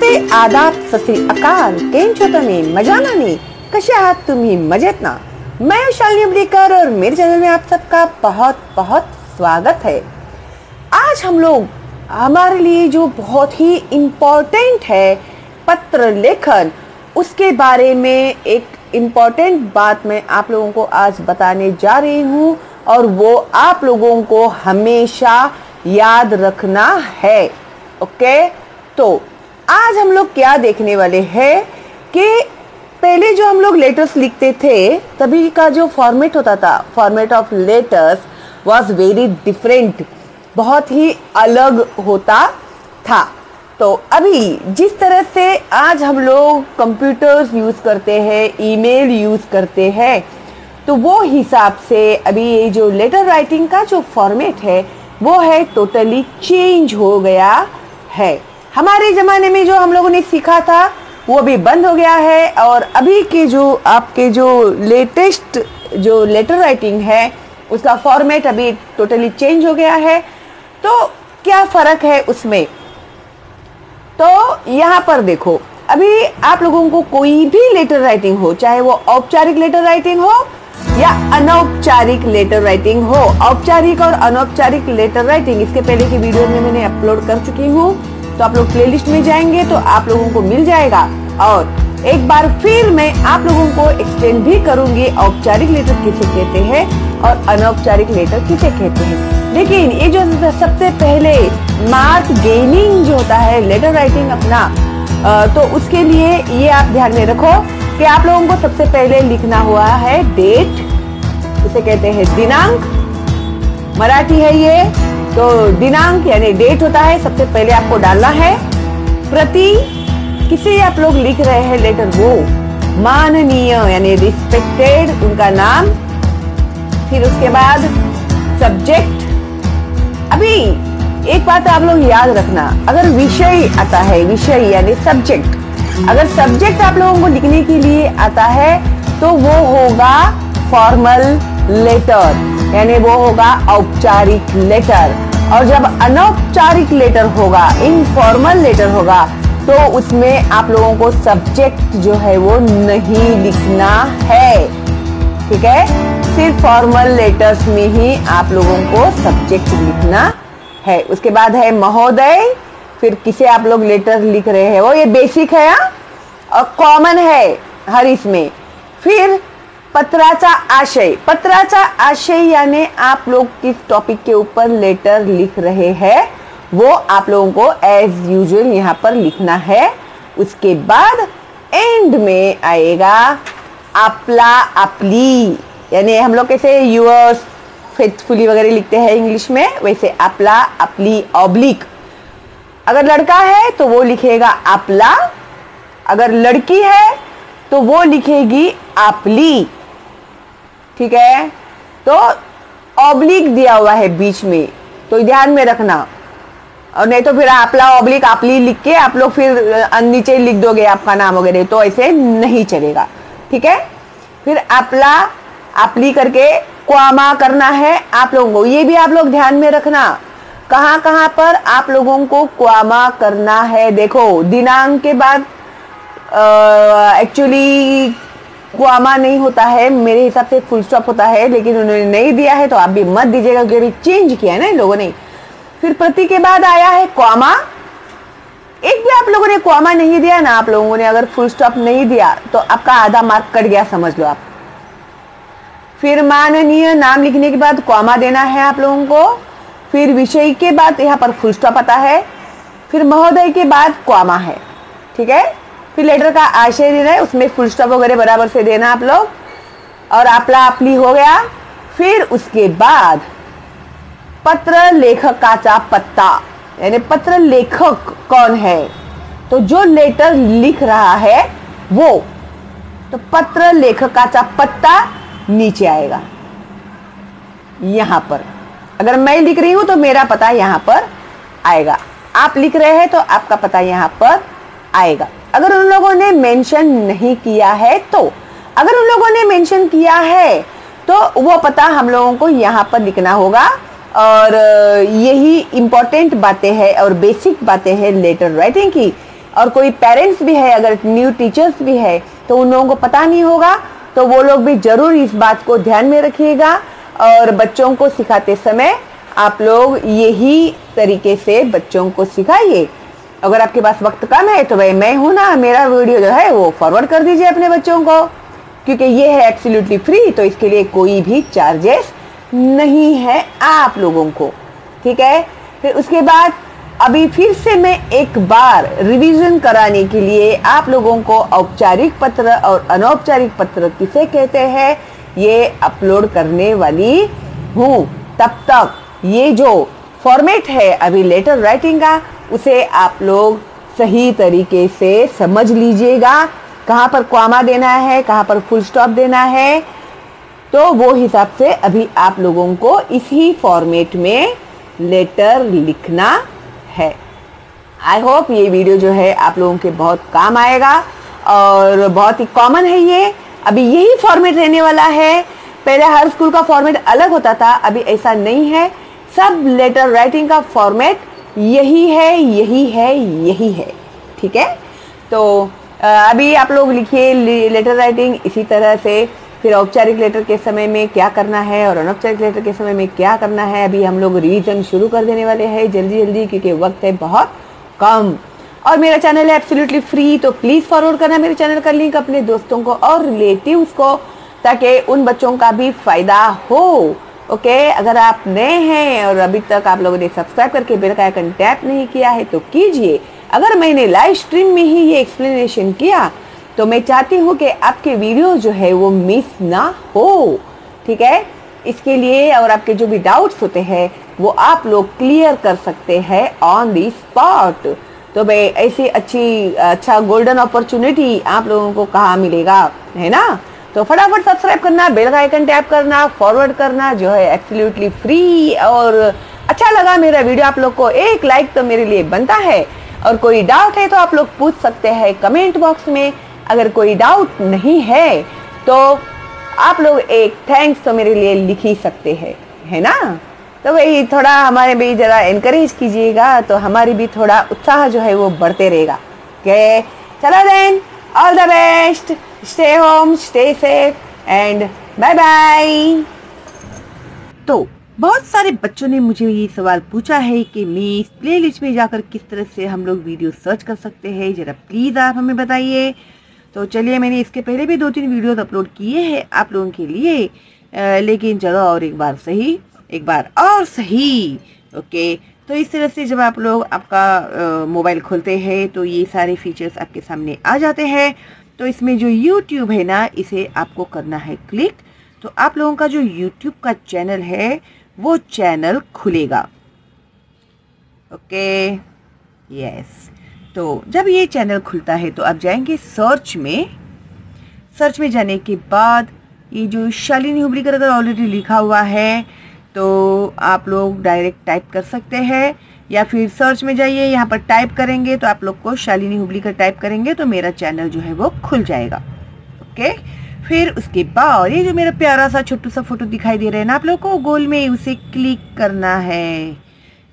नमस्ते, आदाब, सत श्री अकाल। केम छो तमे? मजाना ने? कशे आहात तुम्ही? मजेत ना? मैं हूं शालिनी अब्लीकर और मेरे चैनल में आप सबका बहुत बहुत स्वागत है। आज हम लोग हमारे लिए जो बहुत ही इम्पोर्टेंट है पत्र लेखन, उसके बारे में एक इम्पोर्टेंट बात मैं आप लोगों को आज बताने जा रही हूँ और वो आप लोगों को हमेशा याद रखना है। ओके, तो आज हम लोग क्या देखने वाले हैं कि पहले जो हम लोग लेटर्स लिखते थे तभी का जो फॉर्मेट होता था, format of letters was very different, बहुत ही अलग होता था। तो अभी जिस तरह से आज हम लोग कंप्यूटर्स यूज करते हैं, ईमेल यूज करते हैं, तो वो हिसाब से अभी ये जो लेटर राइटिंग का जो फॉर्मेट है वो है टोटली चेंज हो गया है। हमारे ज़माने में जो हम लोगों ने सीखा था वो भी बंद हो गया है और अभी के जो आपके जो लेटेस्ट जो लेटर राइटिंग है उसका फॉर्मेट अभी टोटली चेंज हो गया है। तो क्या फ़र्क है उसमें? तो यहाँ पर देखो, अभी आप लोगों को कोई भी लेटर राइटिंग हो, चाहे वो औपचारिक लेटर राइटिंग हो या अनौपचारिक लेटर राइटिंग हो, औपचारिक और अनौपचारिक लेटर राइटिंग इसके पहले की वीडियो में मैंने अपलोड कर चुकी हूँ, तो आप लोग प्लेलिस्ट में जाएंगे तो आप लोगों को मिल जाएगा। और एक बार फिर मैं आप लोगों को एक्सप्लेन भी करूंगी औपचारिक लेटर किसे कहते हैं और अनौपचारिक लेटर किसे कहते हैं। लेकिन ये जो सबसे पहले मार्क गेनिंग जो होता है लेटर राइटिंग अपना, तो उसके लिए ये आप ध्यान में रखो कि आप लोगों को सबसे पहले लिखना हुआ है डेट, उसे कहते हैं दिनांक, मराठी है ये, तो दिनांक यानी डेट होता है, सबसे पहले आपको डालना है। प्रति, किसे आप लोग लिख रहे हैं लेटर, वो माननीय यानी रिस्पेक्टेड, उनका नाम। फिर उसके बाद सब्जेक्ट। अभी एक बात आप लोग याद रखना, अगर विषय आता है, विषय यानी सब्जेक्ट, अगर सब्जेक्ट आप लोगों को लिखने के लिए आता है तो वो होगा फॉर्मल लेटर, यानी वो होगा औपचारिक लेटर। और जब अनौपचारिक लेटर होगा, इनफॉर्मल लेटर होगा, तो उसमें आप लोगों को सब्जेक्ट जो है वो नहीं लिखना है। ठीक है, सिर्फ फॉर्मल लेटर्स में ही आप लोगों को सब्जेक्ट लिखना है। उसके बाद है महोदय, फिर किसे आप लोग लेटर लिख रहे हैं वो ये बेसिक है और कॉमन है हर इसमें। फिर पत्राचा आशय, पत्राचा आशय यानी आप लोग किस टॉपिक के ऊपर लेटर लिख रहे हैं वो आप लोगों को एज यूजुअल यहाँ पर लिखना है। उसके बाद एंड में आएगा आपला आपली, यानी हम लोग कैसे यूअर्स फेथफुली वगैरह लिखते हैं इंग्लिश में, वैसे आपला आपली ऑब्लिक। अगर लड़का है तो वो लिखेगा आपला, अगर लड़की है तो वो लिखेगी आपली। ठीक है, तो ऑब्लिक दिया हुआ है बीच में, तो ध्यान में रखना। और नहीं तो फिर आपला ऑब्लिक आपली लिख के आप लोग फिर नीचे लिख दोगे आपका नाम वगैरह, तो ऐसे नहीं चलेगा। ठीक है, फिर आपला आपली करके क्वामा करना है आप लोगों को, ये भी आप लोग ध्यान में रखना कहाँ कहाँ पर आप लोगों को क्वामा करना है। देखो, दिनांक के बाद एक्चुअली क्वामा नहीं होता है, मेरे हिसाब से फुल स्टॉप होता है, लेकिन उन्होंने नहीं दिया है तो आप भी मत दीजिएगा क्योंकि अभी चेंज किया है ना इन लोगों ने। फिर प्रति के बाद आया है क्वामा, एक भी आप लोगों ने क्वामा नहीं दिया ना, आप लोगों ने अगर फुल स्टॉप नहीं दिया तो आपका आधा मार्क कट गया, समझ लो आप। फिर माननीय, नाम लिखने के बाद क्वामा देना है आप लोगों को। फिर विषय के बाद यहाँ पर फुल स्टॉप आता है। फिर महोदय के बाद क्वामा है। ठीक है, फिर लेटर का आशय देना है, उसमें फुल स्टॉप वगैरह बराबर से देना आप लोग। और आपला आपली हो गया। फिर उसके बाद पत्र लेखकाचा पत्ता, यानी पत्र लेखक कौन है, तो जो लेटर लिख रहा है वो, तो पत्र लेखकाचा पत्ता नीचे आएगा यहाँ पर। अगर मैं लिख रही हूं तो मेरा पता यहाँ पर आएगा, आप लिख रहे हैं तो आपका पता यहाँ पर आएगा। अगर उन लोगों ने मेंशन नहीं किया है तो, अगर उन लोगों ने मेंशन किया है तो वो पता हम लोगों को यहाँ पर लिखना होगा। और यही इम्पोर्टेंट बातें हैं और बेसिक बातें हैं लेटर राइटिंग की, और कोई पेरेंट्स भी है, अगर न्यू टीचर्स भी है तो उन लोगों को पता नहीं होगा, तो वो लोग भी जरूर इस बात को ध्यान में रखिएगा। और बच्चों को सिखाते समय आप लोग यही तरीके से बच्चों को सिखाइए। अगर आपके पास वक्त कम है तो भाई मैं हूं ना, मेरा वीडियो जो है वो फॉरवर्ड कर दीजिए अपने बच्चों को, क्योंकि ये है एब्सोल्युटली फ्री, तो इसके लिए कोई भी चार्जेस नहीं है आप लोगों को। ठीक है, फिर उसके बाद अभी फिर से मैं एक बार रिवीजन कराने के लिए आप लोगों को औपचारिक पत्र और अनौपचारिक पत्र किसे कहते हैं ये अपलोड करने वाली हूँ। तब तक ये जो फॉर्मेट है अभी लेटर राइटिंग का, उसे आप लोग सही तरीके से समझ लीजिएगा। कहाँ पर कॉमा देना है, कहाँ पर फुल स्टॉप देना है, तो वो हिसाब से अभी आप लोगों को इसी फॉर्मेट में लेटर लिखना है। आई होप ये वीडियो जो है आप लोगों के बहुत काम आएगा और बहुत ही कॉमन है ये। अभी यही फॉर्मेट रहने वाला है। पहले हर स्कूल का फॉर्मेट अलग होता था, अभी ऐसा नहीं है। सब लेटर राइटिंग का फॉर्मेट यही है, यही है, यही है। ठीक है, तो अभी आप लोग लिखिए लेटर राइटिंग इसी तरह से। फिर औपचारिक लेटर के समय में क्या करना है और अनौपचारिक लेटर के समय में क्या करना है, अभी हम लोग रिवीजन शुरू कर देने वाले हैं जल्दी जल्दी, क्योंकि वक्त है बहुत कम। और मेरा चैनल है एब्सोल्युटली फ्री, तो प्लीज़ फॉरवर्ड करना मेरे चैनल का लिंक अपने दोस्तों को और रिलेटिव्स को, ताकि उन बच्चों का भी फायदा हो। ओके, अगर आप नए हैं और अभी तक आप लोगों ने सब्सक्राइब करके बेल का आइकन टैप नहीं किया है तो कीजिए। अगर मैंने लाइव स्ट्रीम में ही ये एक्सप्लेनेशन किया तो मैं चाहती हूँ कि आपके वीडियो जो है वो मिस ना हो। ठीक है, इसके लिए और आपके जो भी डाउट्स होते हैं वो आप लोग क्लियर कर सकते हैं ऑन दी स्पॉट। तो भाई ऐसी अच्छा गोल्डन अपॉर्चुनिटी आप लोगों को कहाँ मिलेगा, है ना। तो फटाफट सब्सक्राइब करना, बेल का आइकन टैप करना, फॉरवर्ड करना, जो है एब्सोल्युटली फ्री। और अच्छा लगा मेरा वीडियो आप लोग को, एक लाइक तो मेरे लिए बनता है। और कोई डाउट है तो आप लोग पूछ सकते हैं कमेंट बॉक्स में। अगर कोई डाउट नहीं है तो आप लोग एक थैंक्स तो मेरे लिए लिख ही सकते हैं, है ना। तो भाई थोड़ा हमारे भी जरा एनकरेज कीजिएगा, तो हमारी भी थोड़ा उत्साह जो है वो बढ़ते रहेगा। ओके, चलो then, all the best, stay home, stay safe and bye bye. तो बहुत सारे बच्चों ने मुझे ये सवाल पूछा है कि मिस प्लेलिस्ट में जाकर किस तरह से हम लोग वीडियो सर्च कर सकते हैं, जरा प्लीज आप हमें बताइए। तो चलिए, मैंने इसके पहले भी 2-3 वीडियोस अपलोड किए हैं आप लोगों के लिए, लेकिन चलो और एक बार और सही। ओके, तो इस तरह से जब आप लोग आपका मोबाइल खोलते हैं तो ये सारे फीचर्स आपके सामने आ जाते हैं। तो इसमें जो YouTube है ना, इसे आपको करना है क्लिक, तो आप लोगों का जो YouTube का चैनल है वो चैनल खुलेगा। Okay, yes. तो जब ये चैनल खुलता है तो आप जाएंगे सर्च में जाने के बाद ये जो शालिनी हुब्रीकर अगर ऑलरेडी लिखा हुआ है तो आप लोग डायरेक्ट टाइप कर सकते हैं, या फिर सर्च में जाइए, यहाँ पर टाइप करेंगे तो आप लोग को शालिनी हुब्रीकर टाइप करेंगे तो मेरा चैनल जो है वो खुल जाएगा। ओके, फिर उसके बाद ये जो मेरा प्यारा सा छोटू सा फोटो दिखाई दे रहा है ना आप लोग को गोल में, उसे क्लिक करना है।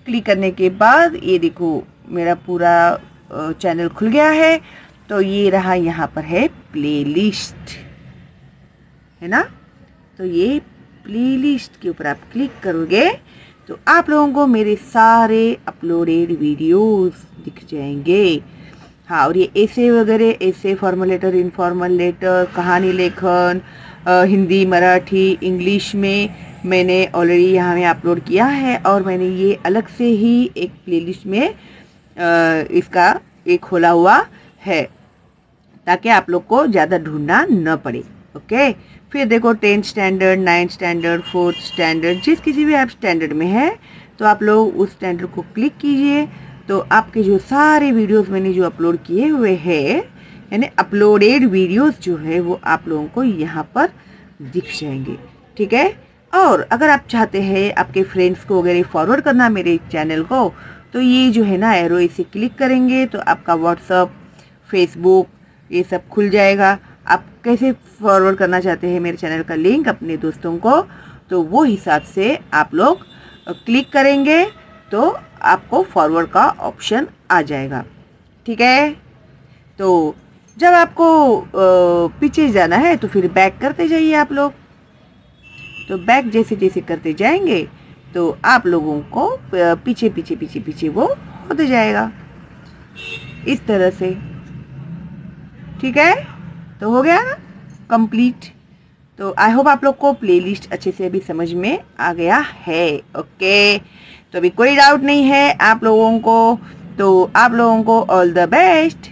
क्लिक करने के बाद ये देखो मेरा पूरा चैनल खुल गया है। तो ये रहा, यहाँ पर है प्लेलिस्ट, है ना। तो ये प्लेलिस्ट के ऊपर आप क्लिक करोगे तो आप लोगों को मेरे सारे अपलोडेड वीडियोस दिख जाएंगे। हाँ, और ये ऐसे वगैरह, ऐसे फॉर्मल लेटर, इनफॉर्मल लेटर, कहानी लेखन, हिंदी, मराठी, इंग्लिश में मैंने ऑलरेडी यहाँ में अपलोड किया है। और मैंने ये अलग से ही एक प्लेलिस्ट में इसका एक खोला हुआ है ताकि आप लोग को ज़्यादा ढूंढना न पड़े। ओके, फिर देखो 10th standard, 9th standard, 4th standard, जिस किसी भी आप स्टैंडर्ड में है तो आप लोग उस स्टैंडर्ड को क्लिक कीजिए। तो आपके जो सारे वीडियोस मैंने जो अपलोड किए हुए हैं, यानी अपलोडेड वीडियोस जो है वो आप लोगों को यहाँ पर दिख जाएंगे। ठीक है, और अगर आप चाहते हैं आपके फ्रेंड्स को वगैरह फॉरवर्ड करना मेरे चैनल को, तो ये जो है ना एरो, इसे क्लिक करेंगे तो आपका व्हाट्सअप, फेसबुक ये सब खुल जाएगा। आप कैसे फॉरवर्ड करना चाहते हैं मेरे चैनल का लिंक अपने दोस्तों को, तो वो हिसाब से आप लोग क्लिक करेंगे तो आपको फॉरवर्ड का ऑप्शन आ जाएगा। ठीक है, तो जब आपको पीछे जाना है तो फिर बैक करते जाइए आप लोग। तो बैक जैसे जैसे करते जाएंगे तो आप लोगों को पीछे पीछे पीछे पीछे वो होते जाएगा इस तरह से। ठीक है, तो हो गया ना कंप्लीट। तो आई होप आप लोग को प्लेलिस्ट अच्छे से अभी समझ में आ गया है। ओके, तो अभी कोई डाउट नहीं है आप लोगों को। तो आप लोगों को ऑल द बेस्ट।